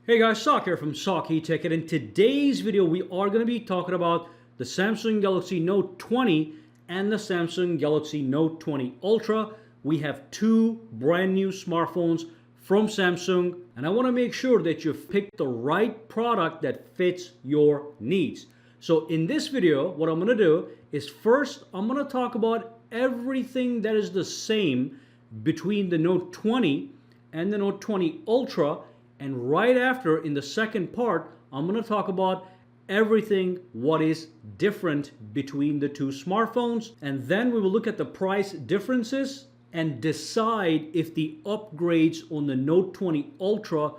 Hey guys, Sak here from SAKITECH, and in today's video we are going to be talking about the Samsung Galaxy Note 20 and the Samsung Galaxy Note 20 Ultra. We have two brand new smartphones from Samsung, and I want to make sure that you've picked the right product that fits your needs. So in this video, what I'm going to do is first I'm going to talk about everything that is the same between the Note 20 and the Note 20 Ultra. And right after, in the second part, I'm going to talk about everything what is different between the two smartphones. And then we will look at the price differences and decide if the upgrades on the Note 20 Ultra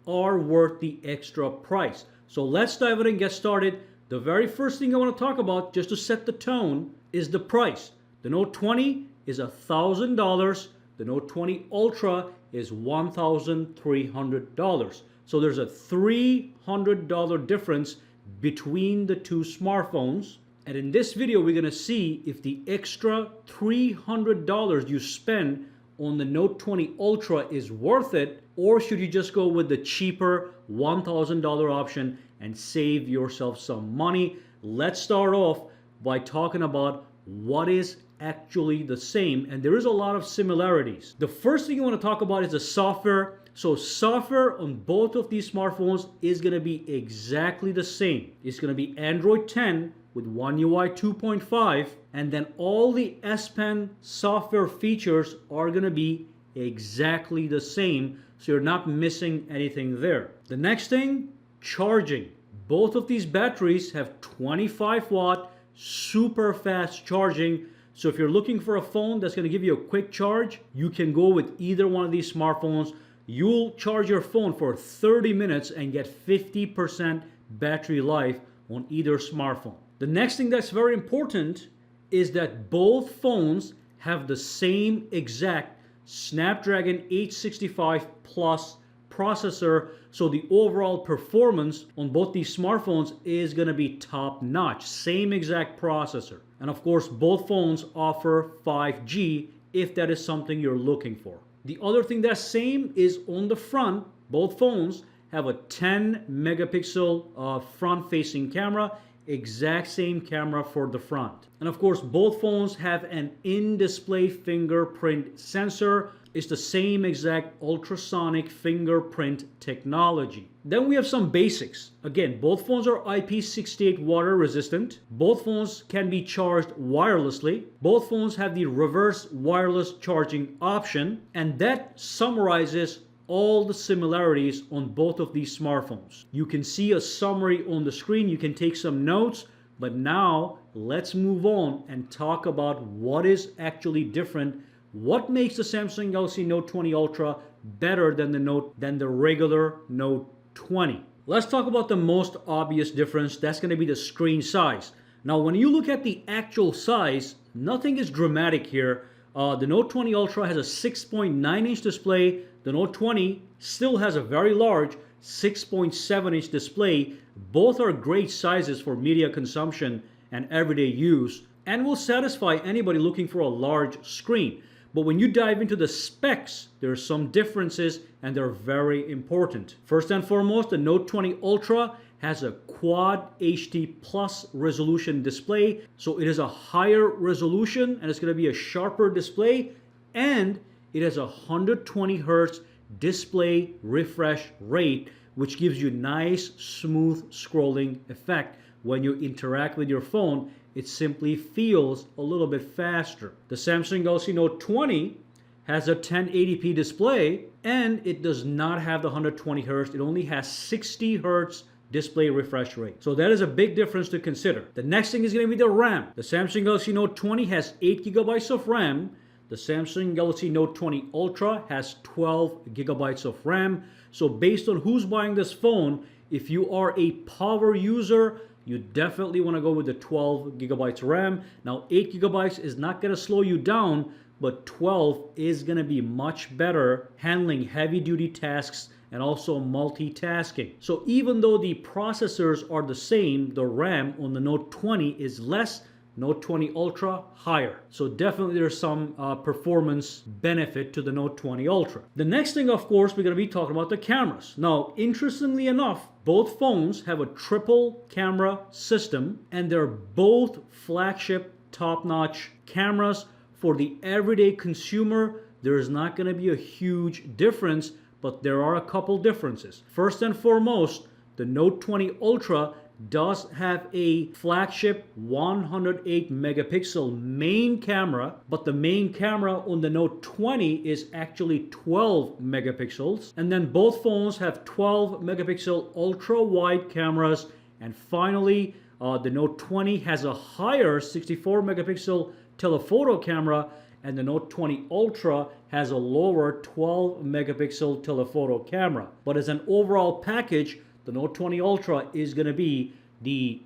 are worth the extra price. So let's dive in and get started. The very first thing I want to talk about, just to set the tone, is the price. The Note 20 is $1,000. The Note 20 Ultra is $1,300. So there's a $300 difference between the two smartphones. And in this video, we're going to see if the extra $300 you spend on the Note 20 Ultra is worth it, or should you just go with the cheaper $1,000 option and save yourself some money. Let's start off by talking about what is actually the same, and there is a lot of similarities. The first thing you want to talk about is the software. So software on both of these smartphones is going to be exactly the same. It's going to be Android 10 with One UI 2.5, and then all the S Pen software features are going to be exactly the same, so you're not missing anything there. The next thing, charging. Both of these batteries have 25 watt super fast charging. So if you're looking for a phone that's going to give you a quick charge, you can go with either one of these smartphones. You'll charge your phone for 30 minutes and get 50% battery life on either smartphone. The next thing that's very important is that both phones have the same exact Snapdragon 865 Plus processor, so the overall performance on both these smartphones is going to be top notch. Same exact processor. And of course, both phones offer 5G if that is something you're looking for. The other thing that's same is on the front. Both phones have a 10 megapixel front facing camera, exact same camera for the front. And of course, both phones have an in-display fingerprint sensor. It's the same exact ultrasonic fingerprint technology. Then we have some basics. Again, both phones are IP68 water resistant. Both phones can be charged wirelessly. Both phones have the reverse wireless charging option. And that summarizes all the similarities on both of these smartphones. You can see a summary on the screen. You can take some notes. But now let's move on and talk about what is actually different. What makes the Samsung Galaxy Note 20 Ultra better than the regular Note 20? Let's talk about the most obvious difference. That's going to be the screen size. Now, when you look at the actual size, nothing is dramatic here. The Note 20 Ultra has a 6.9-inch display. The Note 20 still has a very large 6.7-inch display. Both are great sizes for media consumption and everyday use, and will satisfy anybody looking for a large screen. But when you dive into the specs, there are some differences, and they're very important. First and foremost, the Note 20 Ultra has a Quad HD Plus resolution display. So it is a higher resolution, and it's going to be a sharper display, and it has a 120 Hz display refresh rate, which gives you nice, smooth scrolling effect. When you interact with your phone, it simply feels a little bit faster. The Samsung Galaxy Note 20 has a 1080p display, and it does not have the 120 Hz. It only has 60 Hz display refresh rate. So that is a big difference to consider. The next thing is going to be the RAM. The Samsung Galaxy Note 20 has 8 gigabytes of RAM. The Samsung Galaxy Note 20 Ultra has 12 gigabytes of RAM. So based on who's buying this phone, if you are a power user, you definitely want to go with the 12 gigabytes RAM. Now, 8 gigabytes is not going to slow you down, but 12 is going to be much better handling heavy-duty tasks and also multitasking. So even though the processors are the same, the RAM on the Note 20 is less, Note 20 Ultra higher. So definitely there's some performance benefit to the Note 20 Ultra. The next thing, of course, we're going to be talking about the cameras. Now, interestingly enough, both phones have a triple camera system, and they're both flagship top-notch cameras. For the everyday consumer, there is not going to be a huge difference, but there are a couple differences. First and foremost, the Note 20 Ultra does have a flagship 108 megapixel main camera, but the main camera on the Note 20 is actually 12 megapixels. And then both phones have 12 megapixel ultra wide cameras. And finally, the Note 20 has a higher 64 megapixel telephoto camera, and the Note 20 Ultra has a lower 12 megapixel telephoto camera. But as an overall package, the Note 20 Ultra is going to be the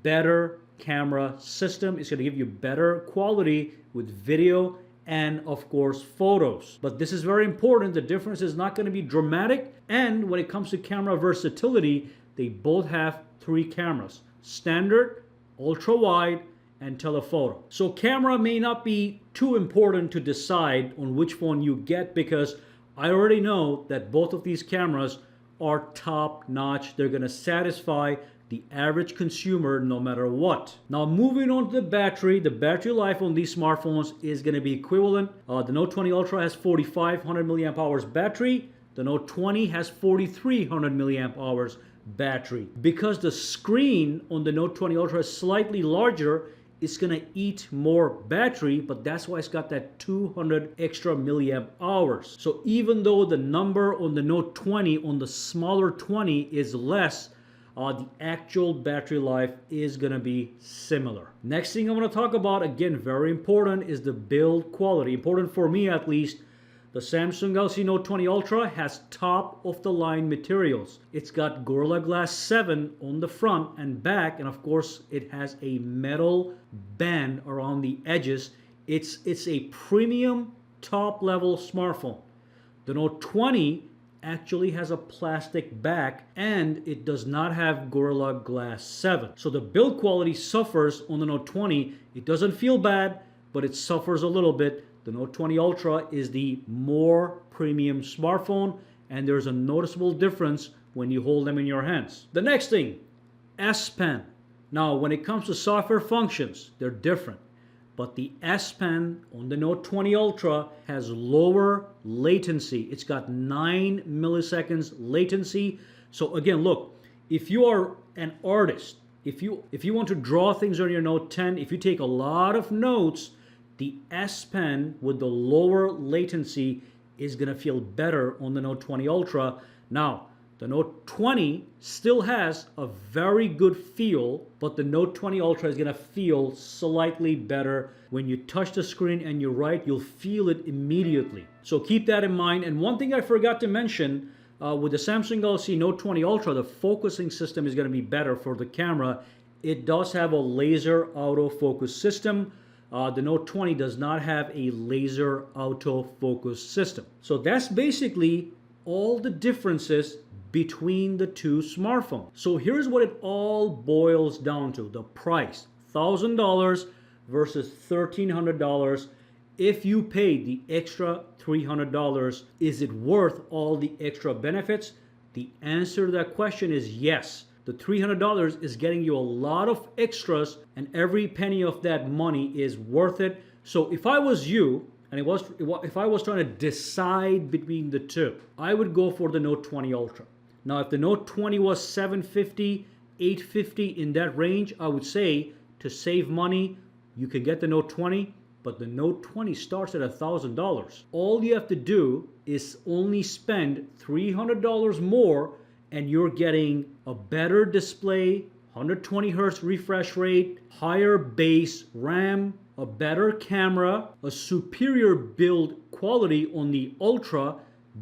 better camera system. It's going to give you better quality with video and, of course, photos. But this is very important. The difference is not going to be dramatic. And when it comes to camera versatility, they both have 3 cameras: standard, ultra wide, and telephoto. So camera may not be too important to decide on which phone you get, because I already know that both of these cameras are top notch. They're going to satisfy the average consumer no matter what. Now, moving on to the battery life on these smartphones is going to be equivalent. The Note 20 Ultra has 4,500 milliamp hours battery. The Note 20 has 4,300 milliamp hours battery. Because the screen on the Note 20 Ultra is slightly larger, it's going to eat more battery, but that's why it's got that 200 extra milliamp hours. So even though the number on the Note 20 on the smaller 20 is less, the actual battery life is going to be similar. Next thing I want to talk about, again, very important, is the build quality. Important for me at least. The Samsung Galaxy Note 20 Ultra has top of the line materials. It's got Gorilla Glass 7 on the front and back, and of course it has a metal band around the edges. It's a premium top level smartphone. The Note 20 actually has a plastic back, and it does not have Gorilla Glass 7. So the build quality suffers on the Note 20. It doesn't feel bad, but it suffers a little bit. The Note 20 Ultra is the more premium smartphone, and there's a noticeable difference when you hold them in your hands. The next thing, S Pen. Now, when it comes to software functions, they're different. But the S Pen on the Note 20 Ultra has lower latency. It's got 9 milliseconds latency. So again, look, if you are an artist, if you want to draw things on your Note 10, if you take a lot of notes, the S Pen with the lower latency is going to feel better on the Note 20 Ultra. Now, the Note 20 still has a very good feel, but the Note 20 Ultra is going to feel slightly better. When you touch the screen and you write, you'll feel it immediately. So keep that in mind. And one thing I forgot to mention, with the Samsung Galaxy Note 20 Ultra, the focusing system is going to be better for the camera. It does have a laser autofocus system. The Note 20 does not have a laser autofocus system. So that's basically all the differences between the two smartphones. So here's what it all boils down to. The price, $1,000 versus $1,300. If you pay the extra $300, is it worth all the extra benefits? The answer to that question is yes. The $300 is getting you a lot of extras, and every penny of that money is worth it. So if I was you, and if I was trying to decide between the two, I would go for the Note 20 Ultra. Now, if the Note 20 was $750, $850 in that range, I would say to save money, you can get the Note 20, but the Note 20 starts at $1,000. All you have to do is only spend $300 more, and you're getting a better display, 120 Hz refresh rate, higher base RAM, a better camera, a superior build quality on the Ultra,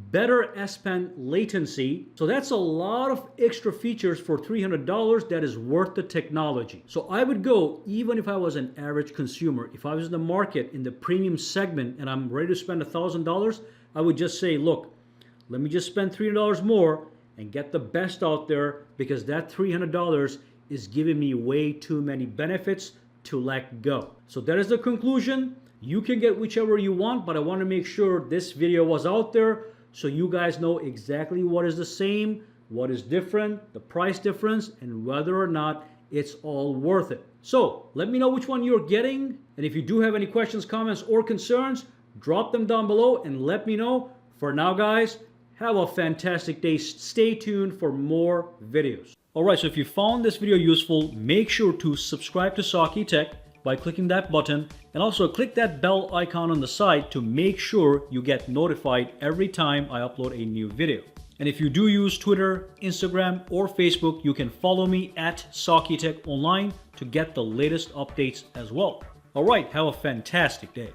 better S Pen latency. So that's a lot of extra features for $300 that is worth the technology. So I would go, even if I was an average consumer, if I was in the market in the premium segment and I'm ready to spend $1,000, I would just say, look, let me just spend $300 more and get the best out there, because that $300 is giving me way too many benefits to let go. So that is the conclusion. You can get whichever you want, but I want to make sure this video was out there so you guys know exactly what is the same, what is different, the price difference, and whether or not it's all worth it. So let me know which one you're getting, and if you do have any questions, comments, or concerns, drop them down below and let me know. For now, guys, have a fantastic day. Stay tuned for more videos. Alright, so if you found this video useful, make sure to subscribe to SAKITECH by clicking that button, and also click that bell icon on the side to make sure you get notified every time I upload a new video. And if you do use Twitter, Instagram, or Facebook, you can follow me at SAKITECH Online to get the latest updates as well. Alright, have a fantastic day.